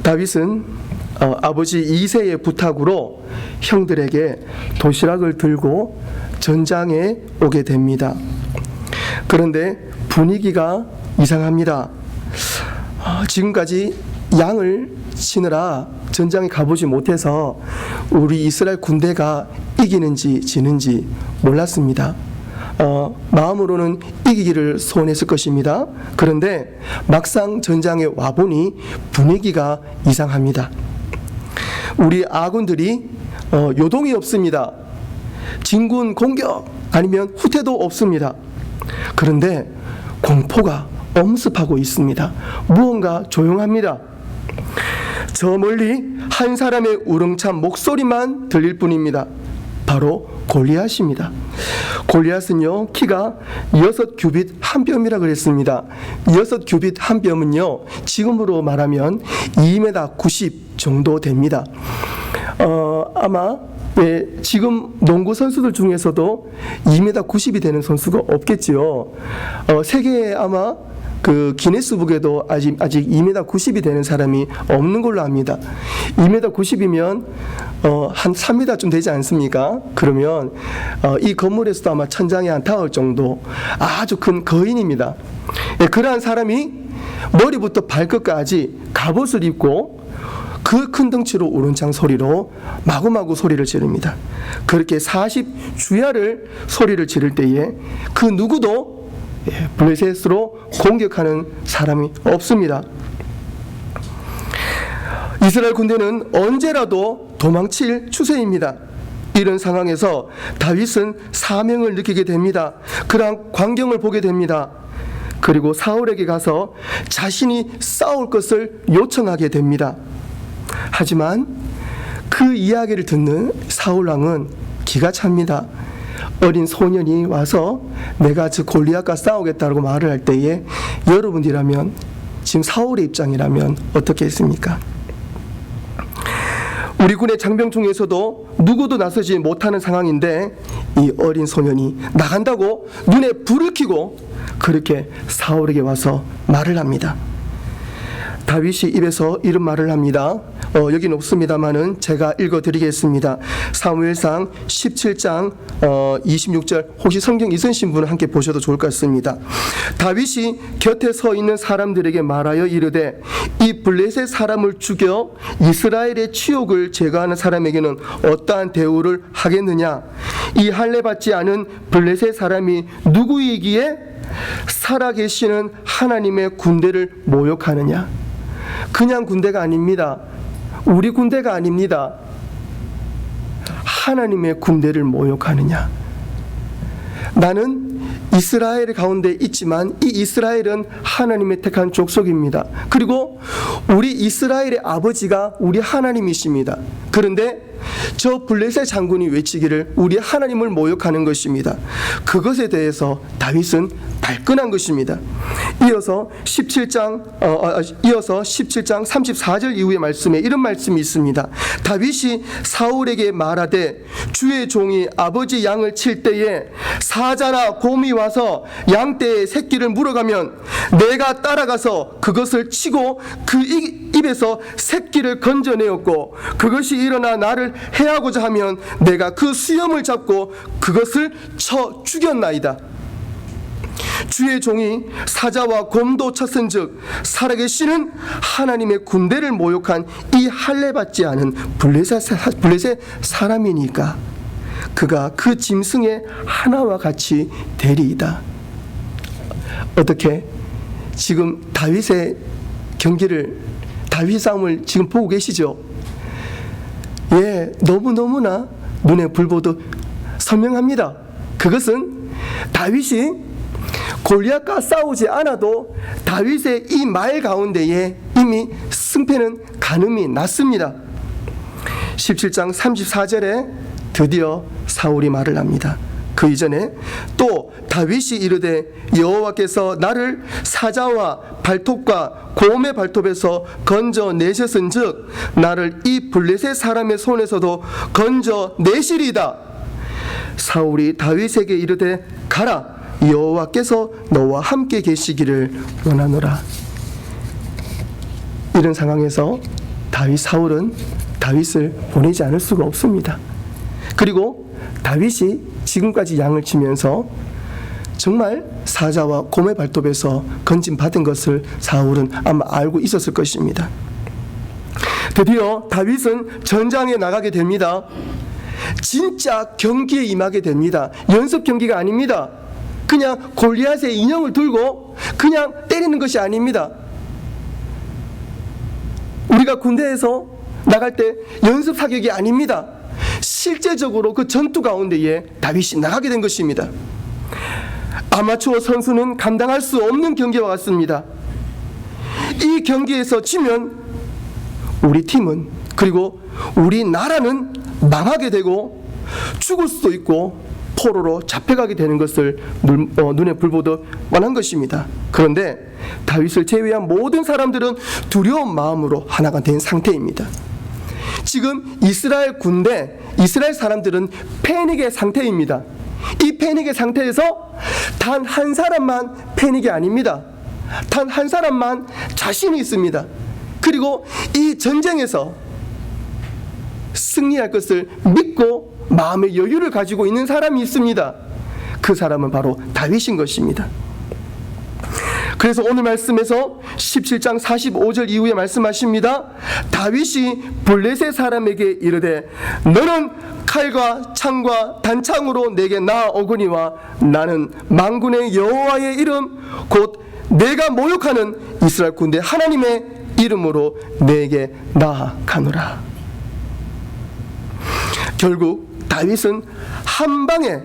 다윗은 아버지 이새의 부탁으로 형들에게 도시락을 들고 전장에 오게 됩니다. 그런데 분위기가 이상합니다. 지금까지 양을 치느라 전장에 가보지 못해서 우리 이스라엘 군대가 이기는지 지는지 몰랐습니다. 마음으로는 이기기를 소원했을 것입니다. 그런데 막상 전장에 와보니 분위기가 이상합니다. 우리 아군들이 요동이 없습니다. 진군 공격 아니면 후퇴도 없습니다. 그런데 공포가 엄습하고 있습니다. 무언가 조용합니다. 저 멀리 한 사람의 우렁찬 목소리만 들릴 뿐입니다. 바로 골리앗입니다. 골리앗은요, 키가 6규빗 한 뼘이라 그랬습니다. 6규빗 한 뼘은요, 지금으로 말하면 2m 90 정도 됩니다. 아마 지금 농구 선수들 중에서도 2m 90이 되는 선수가 없겠지요. 세계에 아마 그 기네스북에도 아직 2m 90이 되는 사람이 없는 걸로 압니다. 2m 90이면 한 3m쯤 되지 않습니까? 그러면 이 건물에서도 아마 천장에 한 닿을 정도 아주 큰 거인입니다. 그러한 사람이 머리부터 발끝까지 갑옷을 입고 그 큰 덩치로 우렁찬 소리로 마구마구 소리를 지릅니다. 그렇게 40주야를 소리를 지를 때에 그 누구도 블레셋으로 공격하는 사람이 없습니다. 이스라엘 군대는 언제라도 도망칠 추세입니다. 이런 상황에서 다윗은 사명을 느끼게 됩니다. 그러한 광경을 보게 됩니다. 그리고 사울에게 가서 자신이 싸울 것을 요청하게 됩니다. 하지만 그 이야기를 듣는 사울왕은 기가 찹니다. 어린 소년이 와서 내가 저 골리앗과 싸우겠다고 말을 할 때에 여러분이라면, 지금 사울의 입장이라면 어떻게 했습니까? 우리 군의 장병 중에서도 누구도 나서지 못하는 상황인데 이 어린 소년이 나간다고 눈에 불을 켜고 그렇게 사울에게 와서 말을 합니다. 다윗이 입에서 이런 말을 합니다. 여기는 없습니다만은 제가 읽어드리겠습니다. 사무엘상 17장 26절, 혹시 성경 있으신 분은 함께 보셔도 좋을 것 같습니다. 다윗이 곁에 서 있는 사람들에게 말하여 이르되 이 블레셋 사람을 죽여 이스라엘의 치욕을 제거하는 사람에게는 어떠한 대우를 하겠느냐? 이 할례 받지 않은 블레셋 사람이 누구이기에 살아계시는 하나님의 군대를 모욕하느냐? 그냥 군대가 아닙니다. 우리 군대가 아닙니다. 하나님의 군대를 모욕하느냐? 나는 이스라엘 가운데 있지만 이 이스라엘은 하나님의 택한 족속입니다. 그리고 우리 이스라엘의 아버지가 우리 하나님이십니다. 그런데 저 블레셋 장군이 외치기를 우리 하나님을 모욕하는 것입니다. 그것에 대해서 다윗은 발끈한 것입니다. 이어서 17장 34절 이후의 말씀에 이런 말씀이 있습니다. 다윗이 사울에게 말하되 주의 종이 아버지 양을 칠 때에 사자나 곰이 와서 양떼의 새끼를 물어가면 내가 따라가서 그것을 치고 그 입에서 새끼를 건져내었고 그것이 일어나 나를 해하고자 하면 내가 그 수염을 잡고 그것을 쳐 죽였나이다. 주의 종이 사자와 곰도 쳤은즉 살아계시는 하나님의 군대를 모욕한 이 할례 받지 않은 블레셋 사람이니까 그가 그 짐승의 하나와 같이 되리이다. 어떻게 지금 다윗의 경기를, 다윗 싸움을 지금 보고 계시죠? 예, 너무너무나 눈에 불보듯 선명합니다. 그것은 다윗이 골리앗과 싸우지 않아도 다윗의 이 말 가운데에 이미 승패는 가늠이 났습니다. 17장 34절에 드디어 사울이 말을 합니다. 그 이전에 또 다윗이 이르되 여호와께서 나를 사자와 발톱과 곰의 발톱에서 건져내셨은즉 나를 이 블레셋 사람의 손에서도 건져내시리이다. 사울이 다윗에게 이르되 가라, 여호와께서 너와 함께 계시기를 원하노라. 이런 상황에서 사울은 다윗을 보내지 않을 수가 없습니다. 그리고 다윗이 지금까지 양을 치면서 정말 사자와 곰의 발톱에서 건짐받은 것을 사울은 아마 알고 있었을 것입니다. 드디어 다윗은 전장에 나가게 됩니다. 진짜 경기에 임하게 됩니다. 연습 경기가 아닙니다. 그냥 골리앗의 인형을 들고 그냥 때리는 것이 아닙니다. 우리가 군대에서 나갈 때 연습 사격이 아닙니다. 실제적으로 그 전투 가운데에 다윗이 나가게 된 것입니다. 아마추어 선수는 감당할 수 없는 경기와 같습니다. 이 경기에서 지면 우리 팀은, 그리고 우리 나라는 망하게 되고 죽을 수도 있고 포로로 잡혀가게 되는 것을 눈에 불보듯 뻔한 것입니다. 그런데 다윗을 제외한 모든 사람들은 두려운 마음으로 하나가 된 상태입니다. 지금 이스라엘 군대, 이스라엘 사람들은 패닉의 상태입니다. 이 패닉의 상태에서 단 한 사람만 패닉이 아닙니다. 단 한 사람만 자신이 있습니다. 그리고 이 전쟁에서 승리할 것을 믿고 마음의 여유를 가지고 있는 사람이 있습니다. 그 사람은 바로 다윗인 것입니다. 그래서 오늘 말씀에서 17장 45절 이후에 말씀하십니다. 다윗이 블레셋 사람에게 이르되 너는 칼과 창과 단창으로 내게 나아오거니와 나는 만군의 여호와의 이름 곧 내가 모욕하는 이스라엘 군대 하나님의 이름으로 내게 나아가노라. 결국 다윗은 한 방에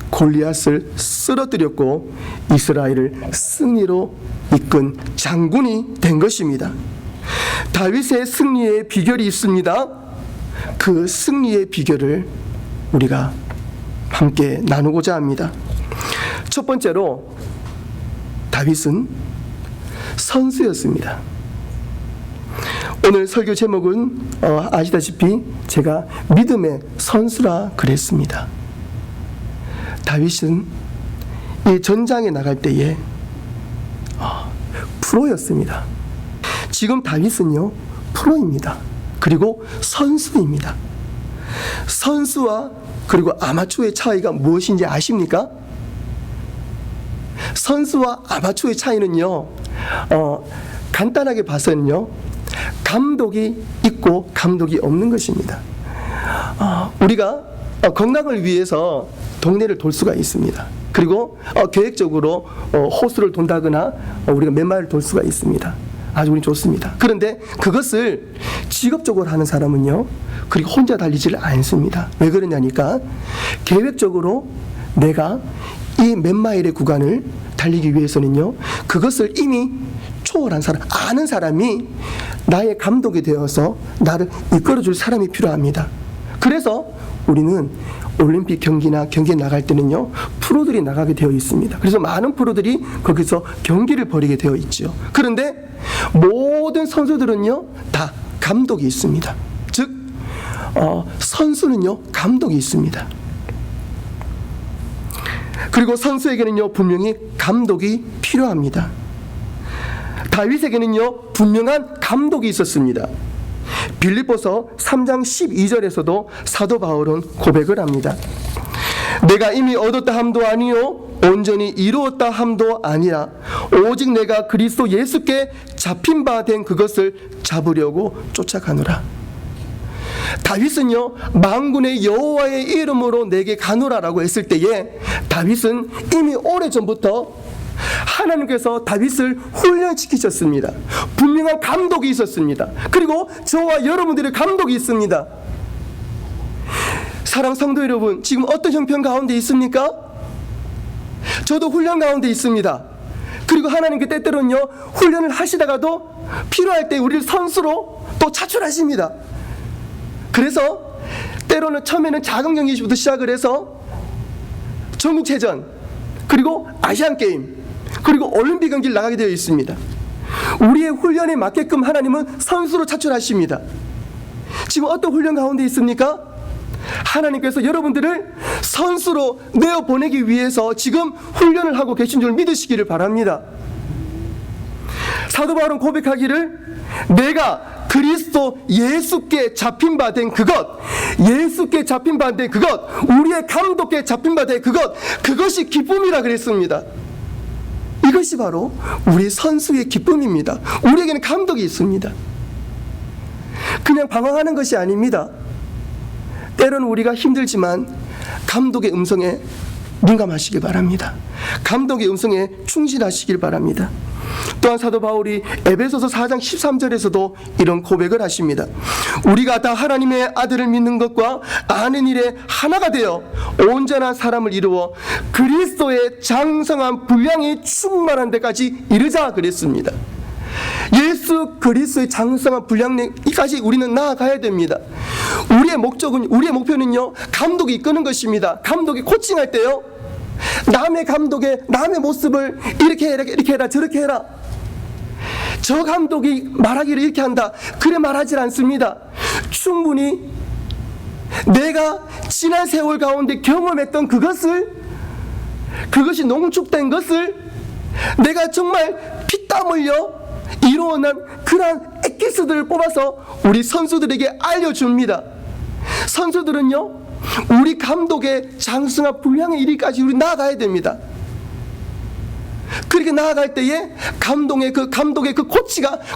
골리앗을 쓰러뜨렸고 이스라엘을 승리로 이끈 장군이 된 것입니다. 다윗의 승리의 비결이 있습니다. 그 승리의 비결을 우리가 함께 나누고자 합니다. 첫 번째로 다윗은 선수였습니다. 오늘 설교 제목은 아시다시피 제가 믿음의 선수라 그랬습니다. 다윗은 이 전장에 나갈 때에 프로였습니다. 지금 다윗은요 프로입니다. 그리고 선수입니다. 선수와 그리고 아마추어의 차이가 무엇인지 아십니까? 선수와 아마추어의 차이는요 간단하게 봐서는요 감독이 있고 감독이 없는 것입니다. 우리가 건강을 위해서 동네를 돌 수가 있습니다. 그리고 계획적으로 호수를 돈다거나 우리가 몇 마일을 돌 수가 있습니다. 아주 우리 좋습니다. 그런데 그것을 직업적으로 하는 사람은요 그리고 혼자 달리지를 않습니다. 왜 그러냐니까 계획적으로 내가 이 몇 마일의 구간을 달리기 위해서는요 그것을 이미 초월한 사람, 아는 사람이 나의 감독이 되어서 나를 이끌어줄 사람이 필요합니다. 그래서 우리는 올림픽 경기나 경기에 나갈 때는요 프로들이 나가게 되어 있습니다. 그래서 많은 프로들이 거기서 경기를 벌이게 되어 있죠. 그런데 모든 선수들은요 다 감독이 있습니다. 즉 선수는요 감독이 있습니다. 그리고 선수에게는요 분명히 감독이 필요합니다. 다윗에게는요 분명한 감독이 있었습니다. 빌립보서 3장 12절에서도 사도 바울은 고백을 합니다. 내가 이미 얻었다 함도 아니요 온전히 이루었다 함도 아니라 오직 내가 그리스도 예수께 잡힌 바 된 그것을 잡으려고 쫓아가노라. 다윗은요 만군의 여호와의 이름으로 내게 가노라라고 했을 때에 다윗은 이미 오래전부터 하나님께서 다윗을 훈련시키셨습니다. 분명한 감독이 있었습니다. 그리고 저와 여러분들의 감독이 있습니다. 사랑 성도 여러분, 지금 어떤 형편 가운데 있습니까? 저도 훈련 가운데 있습니다. 그리고 하나님께 때때로는요 훈련을 하시다가도 필요할 때 우리를 선수로 또 차출하십니다. 그래서 때로는 처음에는 작은 경기부터 시작을 해서 전국체전, 그리고 아시안게임, 그리고 올림픽 경기를 나가게 되어 있습니다. 우리의 훈련에 맞게끔 하나님은 선수로 차출하십니다. 지금 어떤 훈련 가운데 있습니까? 하나님께서 여러분들을 선수로 내어보내기 위해서 지금 훈련을 하고 계신 줄 믿으시기를 바랍니다. 사도 바울은 고백하기를 내가 그리스도 예수께 잡힌 바 된 그것, 예수께 잡힌 바 된 그것, 우리의 감독께 잡힌 바 된 그것, 그것이 기쁨이라 그랬습니다. 이것이 바로 우리 선수의 기쁨입니다. 우리에게는 감독이 있습니다. 그냥 방황하는 것이 아닙니다. 때로는 우리가 힘들지만 감독의 음성에 민감하시길 바랍니다. 감독의 음성에 충실하시길 바랍니다. 또한 사도 바울이 에베소서 4장 13절에서도 이런 고백을 하십니다. 우리가 다 하나님의 아들을 믿는 것과 아는 일에 하나가 되어 온전한 사람을 이루어 그리스도의 장성한 분량이 충만한 데까지 이르자 그랬습니다. 예수 그리스도의 장성한 분량까지 우리는 나아가야 됩니다. 우리의 목표는요, 감독이 이끄는 것입니다. 감독이 코칭할 때요, 남의 모습을 이렇게 해라, 이렇게 해라, 저렇게 해라. 저 감독이 말하기를 이렇게 한다, 그래 말하지 않습니다. 충분히 내가 지난 세월 가운데 경험했던 그것이 농축된 것을 내가 정말 피땀 흘려 이루어낸 그러한 엑기스들을 뽑아서 우리 선수들에게 알려줍니다. 선수들은요, 우리 감독의 장성한 분량의 이르기까지 우리 나아가야 됩니다. 그렇게 나아갈 때에 감독의 그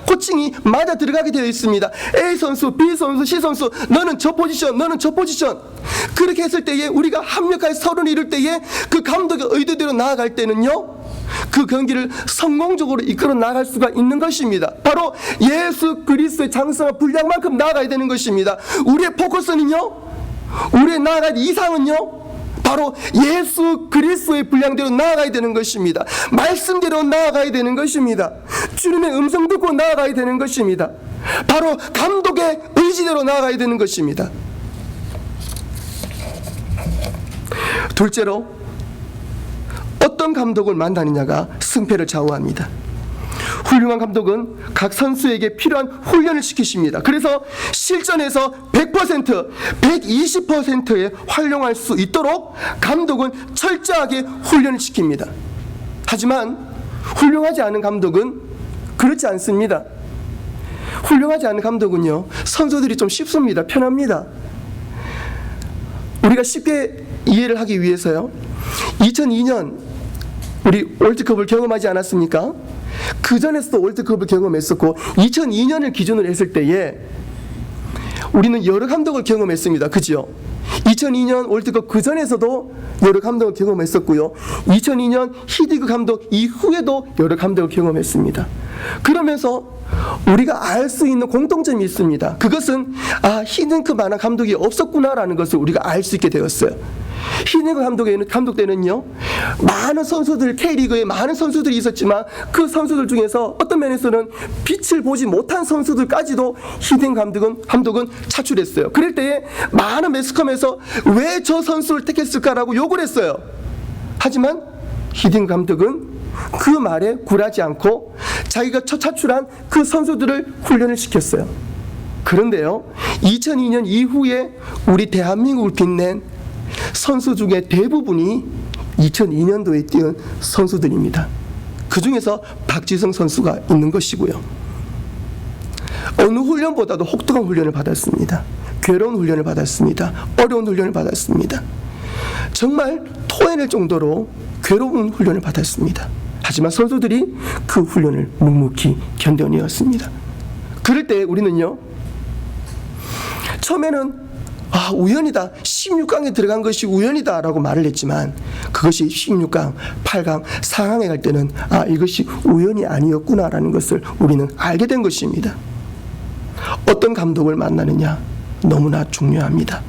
코칭이 맞아 들어가게 되어 있습니다. A 선수, B 선수, C 선수, 너는 저 포지션, 너는 저 포지션. 그렇게 했을 때에 우리가 합력하여 서로를 이룰 때에 그 감독의 의도대로 나아갈 때는요, 그 경기를 성공적으로 이끌어 나갈 수가 있는 것입니다. 바로 예수 그리스도의 장성한 분량만큼 나아가야 되는 것입니다. 우리의 포커스는요, 우리의 나아갈 이상은요, 바로 예수 그리스도의 분량대로 나아가야 되는 것입니다. 말씀대로 나아가야 되는 것입니다. 주님의 음성 듣고 나아가야 되는 것입니다. 바로 감독의 의지대로 나아가야 되는 것입니다. 둘째로, 어떤 감독을 만나느냐가 승패를 좌우합니다. 훌륭한 감독은 각 선수에게 필요한 훈련을 시키십니다. 그래서 실전에서 100%, 120%에 활용할 수 있도록 감독은 철저하게 훈련을 시킵니다. 하지만 훌륭하지 않은 감독은 그렇지 않습니다. 훌륭하지 않은 감독은요, 선수들이 좀 쉽습니다. 편합니다. 우리가 쉽게 이해를 하기 위해서요, 2002년 우리 월드컵을 경험하지 않았습니까? 그 전에서도 월드컵을 경험했었고 2002년을 기준으로 했을 때에 우리는 여러 감독을 경험했습니다. 그죠? 2002년 월드컵 그 전에서도 여러 감독을 경험했었고요, 2002년 히딩크 감독 이후에도 여러 감독을 경험했습니다. 그러면서 우리가 알 수 있는 공통점이 있습니다. 그것은 히딩크만한 감독이 없었구나라는 것을 우리가 알 수 있게 되었어요. 히딩크 감독 때는요, 많은 선수들, K리그에 많은 선수들이 있었지만 그 선수들 중에서 어떤 면에서는 빛을 보지 못한 선수들까지도 히딩크 감독은 차출했어요. 그럴 때에 많은 매스컴에서 왜 저 선수를 택했을까라고 욕을 했어요. 하지만 히딩크 감독은 그 말에 굴하지 않고 자기가 차출한 그 선수들을 훈련을 시켰어요. 그런데요, 2002년 이후에 우리 대한민국을 빛낸 선수 중에 대부분이 2002년도에 뛰은 선수들입니다. 그 중에서 박지성 선수가 있는 것이고요. 어느 훈련보다도 혹독한 훈련을 받았습니다. 괴로운 훈련을 받았습니다. 어려운 훈련을 받았습니다. 정말 토해낼 정도로 괴로운 훈련을 받았습니다. 하지만 선수들이 그 훈련을 묵묵히 견뎌내었습니다. 그럴 때 우리는요, 처음에는 우연이다, 16강에 들어간 것이 우연이다 라고 말을 했지만 그것이 16강, 8강, 4강에 갈 때는 이것이 우연이 아니었구나 라는 것을 우리는 알게 된 것입니다. 어떤 감독을 만나느냐 너무나 중요합니다.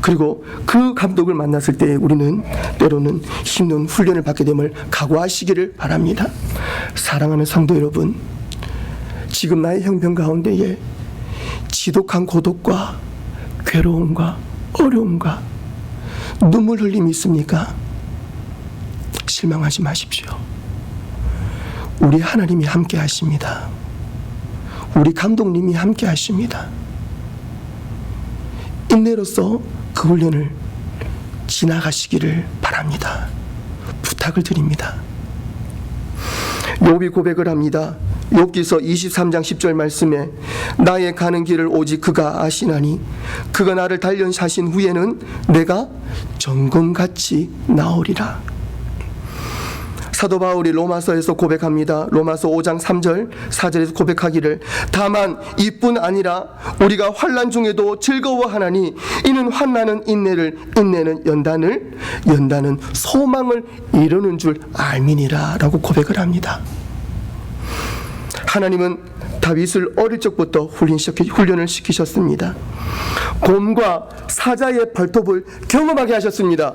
그리고 그 감독을 만났을 때 우리는 때로는 힘든 훈련을 받게 됨을 각오하시기를 바랍니다. 사랑하는 성도 여러분, 지금 나의 형편 가운데에 지독한 고독과 괴로움과 어려움과 눈물 흘림이 있습니까? 실망하지 마십시오. 우리 하나님이 함께 하십니다. 우리 감독님이 함께 하십니다. 인내로서 그 훈련을 지나가시기를 바랍니다. 부탁을 드립니다. 욥이 고백을 합니다. 욥기서 23장 10절 말씀에 나의 가는 길을 오직 그가 아시나니 그가 나를 단련하신 후에는 내가 정금같이 나오리라. 사도 바울이 로마서에서 고백합니다. 로마서 5장 3절 4절에서 고백하기를 다만 이뿐 아니라 우리가 환난 중에도 즐거워하나니 이는 환난은 인내를, 인내는 연단을, 연단은 소망을 이루는 줄 알미니라 라고 고백을 합니다. 하나님은 다윗을 어릴 적부터 훈련을 시키셨습니다. 곰과 사자의 발톱을 경험하게 하셨습니다.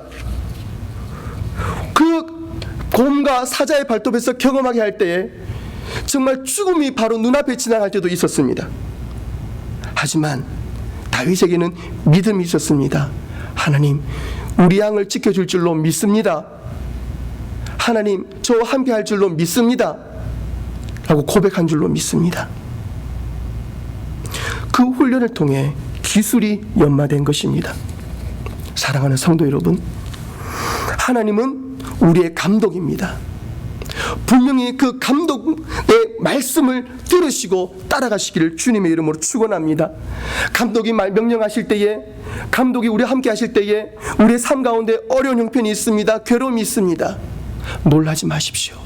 그 곰과 사자의 발톱에서 경험하게 할 때에 정말 죽음이 바로 눈앞에 지나갈 때도 있었습니다. 하지만 다윗에게는 믿음이 있었습니다. 하나님, 우리 양을 지켜줄 줄로 믿습니다. 하나님, 저와 함께 할 줄로 믿습니다 라고 고백한 줄로 믿습니다. 그 훈련을 통해 기술이 연마된 것입니다. 사랑하는 성도 여러분, 하나님은 우리의 감독입니다. 분명히 그 감독의 말씀을 들으시고 따라가시기를 주님의 이름으로 축원합니다. 감독이 명령하실 때에, 감독이 우리와 함께 하실 때에 우리의 삶 가운데 어려운 형편이 있습니다. 괴로움이 있습니다. 놀라지 마십시오.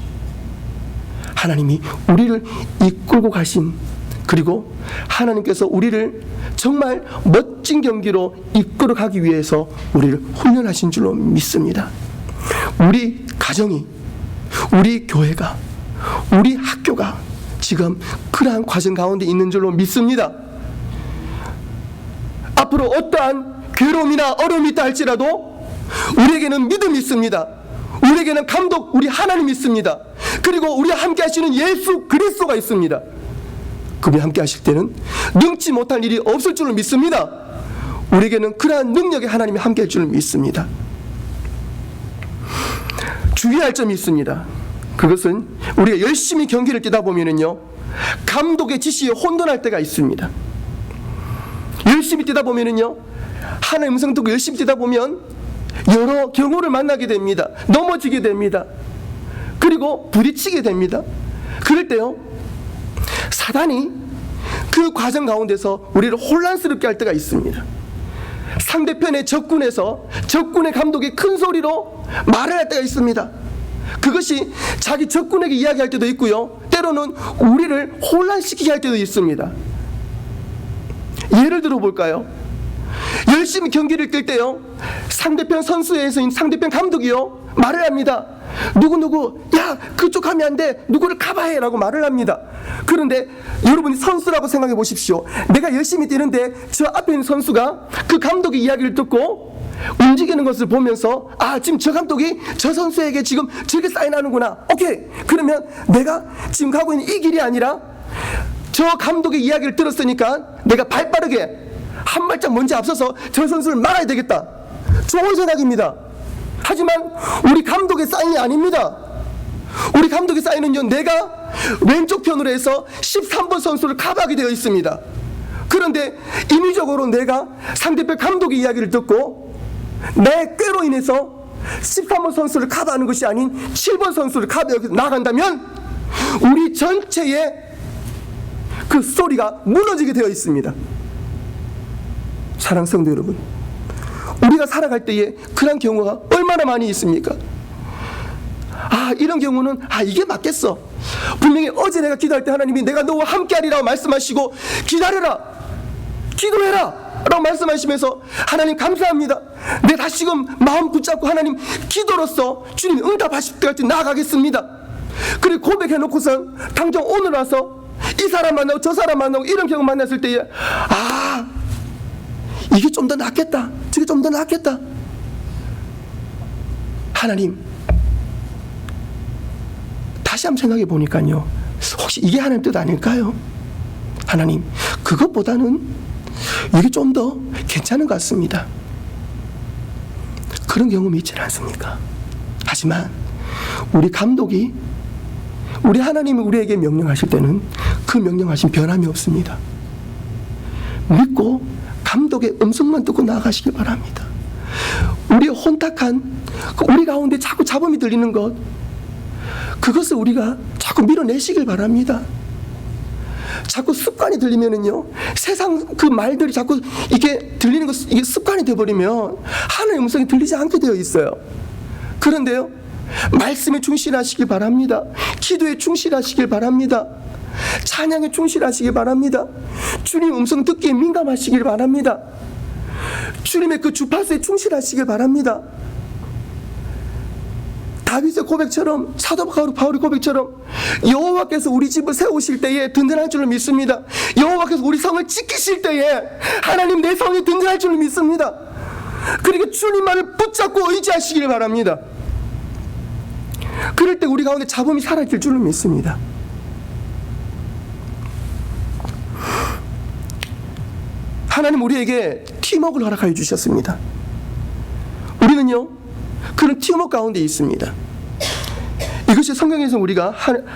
하나님이 우리를 이끌고 가신, 그리고 하나님께서 우리를 정말 멋진 경기로 이끌어 가기 위해서 우리를 훈련하신 줄로 믿습니다. 우리 가정이, 우리 교회가, 우리 학교가 지금 그러한 과정 가운데 있는 줄로 믿습니다. 앞으로 어떠한 괴로움이나 어려움이 있다 할지라도 우리에게는 믿음이 있습니다. 우리에게는 감독, 우리 하나님이 있습니다. 그리고 우리와 함께 하시는 예수 그리스도가 있습니다. 그분이 함께 하실 때는 능치 못할 일이 없을 줄로 믿습니다. 우리에게는 그러한 능력의 하나님이 함께 할 줄로 믿습니다. 주의할 점이 있습니다. 그것은 우리가 열심히 경기를 뛰다 보면은요, 감독의 지시에 혼돈할 때가 있습니다. 열심히 뛰다 보면은요, 하나님의 음성 듣고 열심히 뛰다 보면 여러 경우를 만나게 됩니다. 넘어지게 됩니다. 그리고 부딪히게 됩니다. 그럴 때요, 사단이 그 과정 가운데서 우리를 혼란스럽게 할 때가 있습니다. 상대편의 적군에서 적군의 감독이 큰 소리로 말을 할 때가 있습니다. 그것이 자기 적군에게 이야기할 때도 있고요, 때로는 우리를 혼란시키게 할 때도 있습니다. 예를 들어 볼까요? 열심히 경기를 뛸 때요, 상대편 선수에서 상대편 감독이요 말을 합니다. 누구누구, 야 그쪽 가면 안 돼, 누구를 가봐해 라고 말을 합니다. 그런데 여러분이 선수라고 생각해 보십시오. 내가 열심히 뛰는데 저 앞에 있는 선수가 그 감독의 이야기를 듣고 움직이는 것을 보면서, 아 지금 저 감독이 저 선수에게 지금 저렇게 사인하는구나, 오케이, 그러면 내가 지금 가고 있는 이 길이 아니라 저 감독의 이야기를 들었으니까 내가 발빠르게 한 발짝 먼저 앞서서 저 선수를 막아야 되겠다. 좋은 생각입니다. 하지만 우리 감독의 사인이 아닙니다. 우리 감독의 사인은요, 내가 왼쪽 편으로 해서 13번 선수를 커버하게 되어 있습니다. 그런데 인위적으로 내가 상대편 감독의 이야기를 듣고 내 꾀로 인해서 13번 선수를 커버하는 것이 아닌 7번 선수를 커버해서 나간다면 우리 전체의 그 소리가 무너지게 되어 있습니다. 사랑하는 성도 여러분, 우리가 살아갈 때에 그런 경우가 얼마나 많이 있습니까? 아 이런 경우는 이게 맞겠어. 분명히 어제 내가 기도할 때 하나님이 내가 너와 함께하리라고 말씀하시고 기다려라, 기도해라 라고 말씀하시면서, 하나님 감사합니다, 내가 다시금 마음 붙잡고 하나님 기도로서 주님 응답하실 때까지 나아가겠습니다. 그리고 고백해 놓고선 당장 오늘 와서 이 사람 만나고 저 사람 만나고 이런 경우 만났을 때에, 이게 좀 더 낫겠다, 저게 좀 더 낫겠다. 하나님, 다시 한번 생각해 보니까요, 혹시 이게 하나님 뜻 아닐까요? 하나님, 그것보다는 이게 좀 더 괜찮은 것 같습니다. 그런 경험이 있지 않습니까? 하지만 우리 감독이, 우리 하나님이 우리에게 명령하실 때는 그 명령하신 변함이 없습니다. 믿고 감독의 음성만 듣고 나아가시길 바랍니다. 우리의 혼탁한, 우리 가운데 자꾸 잡음이 들리는 것, 그것을 우리가 자꾸 밀어내시길 바랍니다. 자꾸 습관이 들리면은요, 세상 그 말들이 자꾸 이게 들리는 것, 이게 습관이 되어버리면 하나님의 음성이 들리지 않게 되어 있어요. 그런데요, 말씀에 충실하시길 바랍니다. 기도에 충실하시길 바랍니다. 찬양에 충실하시길 바랍니다. 주님 음성 듣기에 민감하시길 바랍니다. 주님의 그 주파수에 충실하시길 바랍니다. 다윗의 고백처럼, 사도 바울의 고백처럼 여호와께서 우리 집을 세우실 때에 든든할 줄을 믿습니다. 여호와께서 우리 성을 지키실 때에 하나님 내 성이 든든할 줄을 믿습니다. 그러니까 주님만을 붙잡고 의지하시길 바랍니다. 그럴 때 우리 가운데 잡음이 사라질 줄을 믿습니다. 하나님 우리에게 팀워크를 허락하여 주셨습니다. 우리는요, 그런 팀워크 가운데 있습니다. 이것이 성경에서 우리가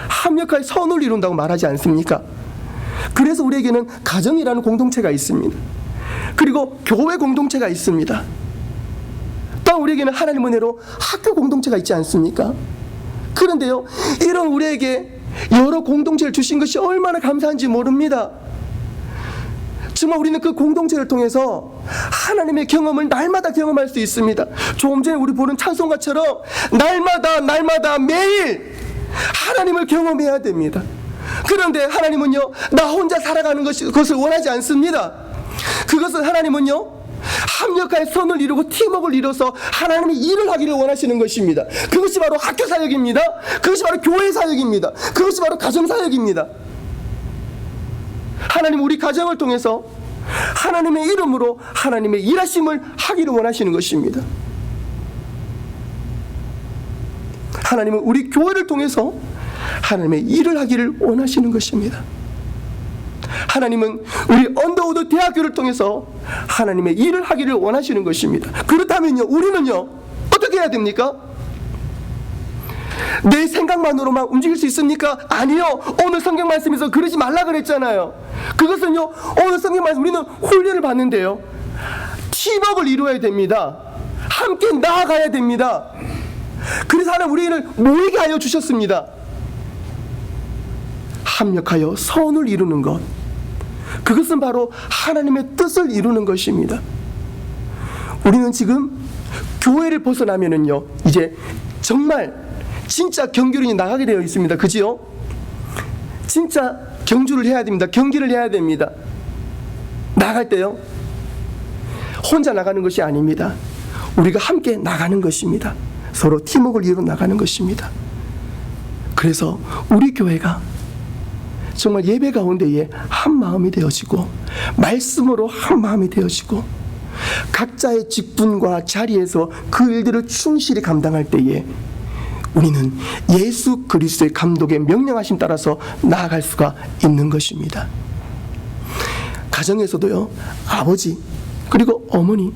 합력하여 선을 이룬다고 말하지 않습니까? 그래서 우리에게는 가정이라는 공동체가 있습니다. 그리고 교회 공동체가 있습니다. 또 우리에게는 하나님 은혜로 학교 공동체가 있지 않습니까? 그런데요, 이런 우리에게 여러 공동체를 주신 것이 얼마나 감사한지 모릅니다. 정말 우리는 그 공동체를 통해서 하나님의 경험을 날마다 경험할 수 있습니다. 조금 전에 우리 보는 찬송가처럼 날마다 매일 하나님을 경험해야 됩니다. 그런데 하나님은요, 나 혼자 살아가는 것을 원하지 않습니다. 그것은 하나님은요, 합력하여 선을 이루고 팀워크를 이뤄서 하나님의 일을 하기를 원하시는 것입니다. 그것이 바로 학교 사역입니다. 그것이 바로 교회 사역입니다. 그것이 바로 가정 사역입니다. 하나님 우리 가정을 통해서 하나님의 이름으로 하나님의 일하심을 하기를 원하시는 것입니다. 하나님은 우리 교회를 통해서 하나님의 일을 하기를 원하시는 것입니다. 하나님은 우리 언더우드 대학교를 통해서 하나님의 일을 하기를 원하시는 것입니다. 그렇다면요, 우리는요, 어떻게 해야 됩니까? 내 생각만으로만 움직일 수 있습니까? 아니요. 오늘 성경 말씀에서 그러지 말라 그랬잖아요. 그것은요, 오늘 성경 말씀 우리는 훈련을 받는데요, 팀워크를 이루어야 됩니다. 함께 나아가야 됩니다. 그래서 하나님 우리를 모이게 하여 주셨습니다. 합력하여 선을 이루는 것, 그것은 바로 하나님의 뜻을 이루는 것입니다. 우리는 지금 교회를 벗어나면은요, 이제 정말 진짜 경주론이 나가게 되어 있습니다. 그지요? 진짜 경주를 해야 됩니다. 경기를 해야 됩니다. 나갈 때요, 혼자 나가는 것이 아닙니다. 우리가 함께 나가는 것입니다. 서로 팀워크를 이루어 나가는 것입니다. 그래서 우리 교회가 정말 예배 가운데에 한 마음이 되어지고 말씀으로 한 마음이 되어지고 각자의 직분과 자리에서 그 일들을 충실히 감당할 때에 우리는 예수 그리스도의 감독의 명령하심 따라서 나아갈 수가 있는 것입니다. 가정에서도요, 아버지 그리고 어머니,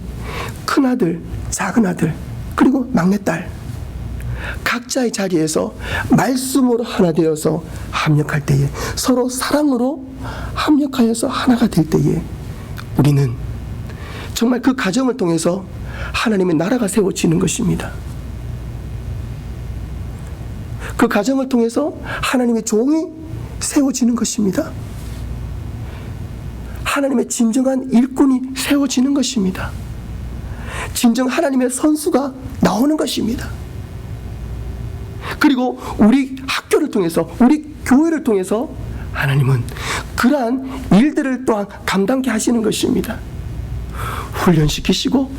큰아들, 작은아들, 그리고 막내딸, 각자의 자리에서 말씀으로 하나 되어서 합력할 때에, 서로 사랑으로 합력하여서 하나가 될 때에 우리는 정말 그 가정을 통해서 하나님의 나라가 세워지는 것입니다. 그 가정을 통해서 하나님의 종이 세워지는 것입니다. 하나님의 진정한 일꾼이 세워지는 것입니다. 진정 하나님의 선수가 나오는 것입니다. 그리고 우리 학교를 통해서, 우리 교회를 통해서 하나님은 그러한 일들을 또한 감당케 하시는 것입니다. 훈련시키시고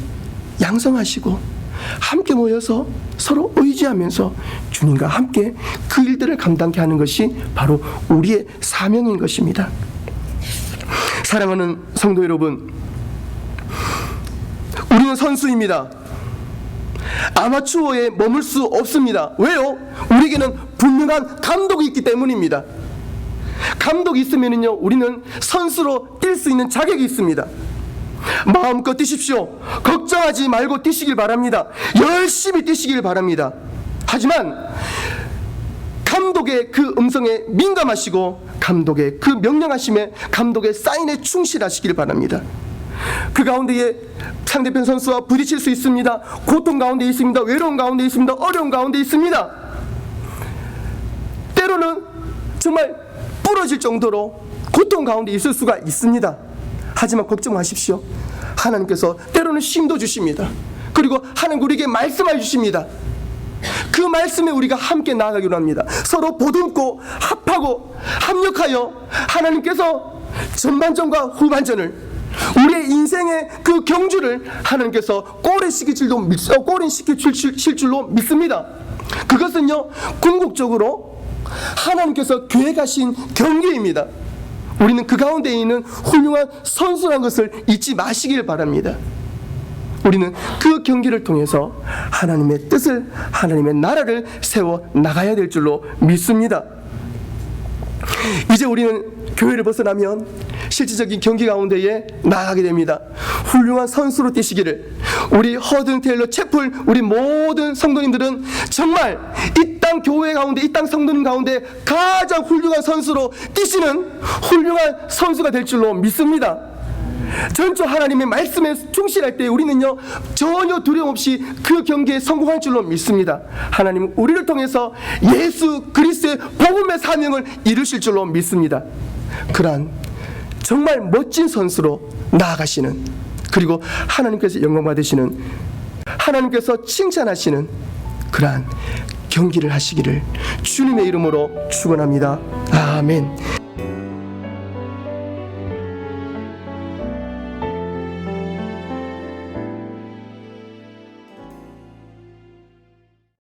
양성하시고 함께 모여서 서로 의지하면서 주님과 함께 그 일들을 감당케 하는 것이 바로 우리의 사명인 것입니다. 사랑하는 성도 여러분, 우리는 선수입니다. 아마추어에 머물 수 없습니다. 왜요? 우리에게는 분명한 감독이 있기 때문입니다. 감독이 있으면요, 우리는 선수로 뛸 수 있는 자격이 있습니다. 마음껏 뛰십시오. 걱정하지 말고 뛰시길 바랍니다. 열심히 뛰시길 바랍니다. 하지만 감독의 그 음성에 민감하시고 감독의 그 명령하심에, 감독의 사인에 충실하시길 바랍니다. 그 가운데에 상대편 선수와 부딪힐 수 있습니다. 고통 가운데 있습니다. 외로움 가운데 있습니다. 어려움 가운데 있습니다. 때로는 정말 부러질 정도로 고통 가운데 있을 수가 있습니다. 하지만 걱정 마십시오. 하나님께서 때로는 힘도 주십니다. 그리고 하나님 우리에게 말씀해 주십니다. 그 말씀에 우리가 함께 나아가기로 합니다. 서로 보듬고 합하고 합력하여 하나님께서 전반전과 후반전을, 우리의 인생의 그 경주를 하나님께서 꼬리시킬 줄로 믿습니다. 그것은요, 궁극적으로 하나님께서 계획하신 경기입니다. 우리는 그 가운데 있는 훌륭한 선수라는 것을 잊지 마시길 바랍니다. 우리는 그 경기를 통해서 하나님의 뜻을, 하나님의 나라를 세워 나가야 될 줄로 믿습니다. 이제 우리는 교회를 벗어나면 실질적인 경기 가운데에 나아가게 됩니다. 훌륭한 선수로 뛰시기를, 우리 허든, 테일러, 채플, 우리 모든 성도님들은 정말 이 땅 교회 가운데, 이 땅 성도님 가운데 가장 훌륭한 선수로 뛰시는 훌륭한 선수가 될 줄로 믿습니다. 전적 하나님의 말씀에 충실할 때 우리는요, 전혀 두려움 없이 그 경기에 성공할 줄로 믿습니다. 하나님은 우리를 통해서 예수 그리스도의 복음의 사명을 이루실 줄로 믿습니다. 그러한 정말 멋진 선수로 나아가시는, 그리고 하나님께서 영광 받으시는, 하나님께서 칭찬하시는 그러한 경기를 하시기를 주님의 이름으로 축원합니다. 아멘.